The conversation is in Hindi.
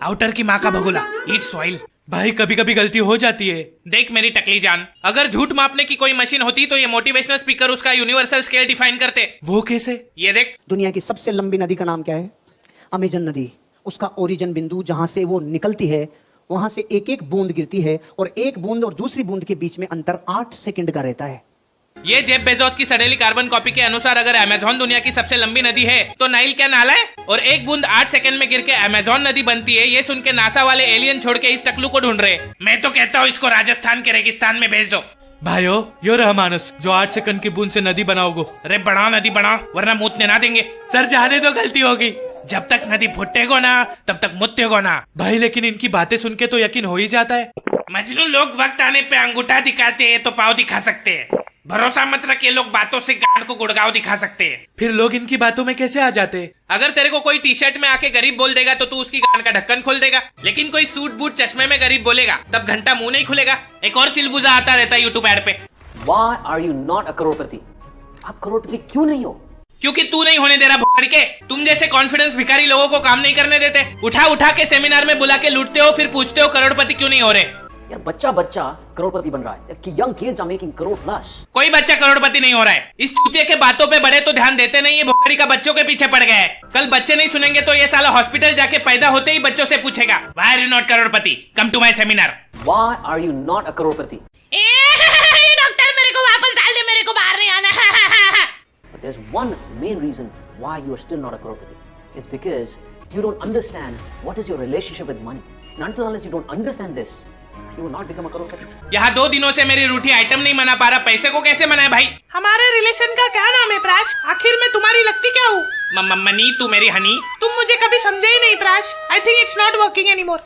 आउटर की माँ का भगोला, ईट सॉइल। भाई कभी कभी गलती हो जाती है। देख मेरी टकली जान, अगर झूठ मापने की कोई मशीन होती तो ये मोटिवेशनल स्पीकर उसका यूनिवर्सल स्केल डिफाइन करते। वो कैसे? ये देख। दुनिया की सबसे लंबी नदी का नाम क्या है? अमेजन नदी। उसका ओरिजिन बिंदु जहां से वो निकलती है वहां से एक एक बूंद गिरती है और एक बूंद और दूसरी बूंद के बीच में अंतर 8 सेकंड का रहता है। ये जेफ बेजोस की सडेली कार्बन कॉपी के अनुसार अगर अमेज़न दुनिया की सबसे लंबी नदी है तो नाइल क्या नाला है? और एक बूंद 8 सेकंड में गिर के अमेज़न नदी बनती है। ये सुन के नासा वाले एलियन छोड़ के इस टकलू को ढूंढ रहे। मैं तो कहता हूँ इसको राजस्थान के रेगिस्तान में भेज दो। भाइयों यो रहा मानस जो 8 सेकंड की बूंद से नदी बनाओगे। अरे बढ़ाओ नदी बढ़ाओ वरना मूतने ना देंगे। सर जाने दो गलती होगी। जब तक नदी फुटेगो ना तब तक मुतेगो ना। भाई लेकिन इनकी बातें सुन के तो यकीन हो ही जाता है। मजनू लोग वक्त आने पे अंगूठा दिखाते हैं तो पाँव दिखा सकते हैं। भरोसा मत रख, ये लोग बातों से गांड को गुड़गांव दिखा सकते हैं। फिर लोग इनकी बातों में कैसे आ जाते? अगर तेरे को कोई टी शर्ट में आके गरीब बोल देगा तो तू उसकी गांड का ढक्कन खोल देगा, लेकिन कोई सूट बूट चश्मे में गरीब बोलेगा तब घंटा मुंह नहीं खुलेगा। एक और चिलबुजा आता रहता है यूट्यूब एड पे। Why are you not a करोड़पति? आप करोड़पति क्यों नहीं हो? क्योंकि तू नहीं होने दे रहा भुखड़ी के। तुम जैसे कॉन्फिडेंस भिखारी लोगों को काम नहीं करने देते। उठा उठा के सेमिनार में बुला के लूटते हो, फिर पूछते हो करोड़पति क्यों नहीं हो रहे। यार बच्चा करोड़पति बन रहा है कि young kids are making crore plus. कोई बच्चा करोड़पति नहीं हो रहा है। इस चूतिया के बातों पे बड़े तो ध्यान देते नहीं, ये भुखड़ी का बच्चों के पीछे पड़ गया है। कल बच्चे नहीं सुनेंगे तो ये साला हॉस्पिटल जाके पैदा होते ही बच्चों से पूछेगा व्हाई आर यू नॉट करोड़पति, come to my seminar. Why are you not a करोड़पति? डॉक्टर मेरे को वापस डाल दे, मेरे को बाहर नहीं आना। But there's one main reason why you are still not a Crorepati. It's because you don't understand what is your relationship with money. And until unless you don't understand this, you will not become a करोड़पति. यहाँ 2 दिनों से मेरी रूठी आइटम नहीं मना पा रहा, पैसे को कैसे मनाए भाई? हमारे रिलेशन का क्या नाम है प्राश? आखिर में तुम्हारी लगती क्या हूँ? मनी तू मेरी हनी। तुम मुझे कभी समझे ही नहीं प्राश। I think it's not working anymore.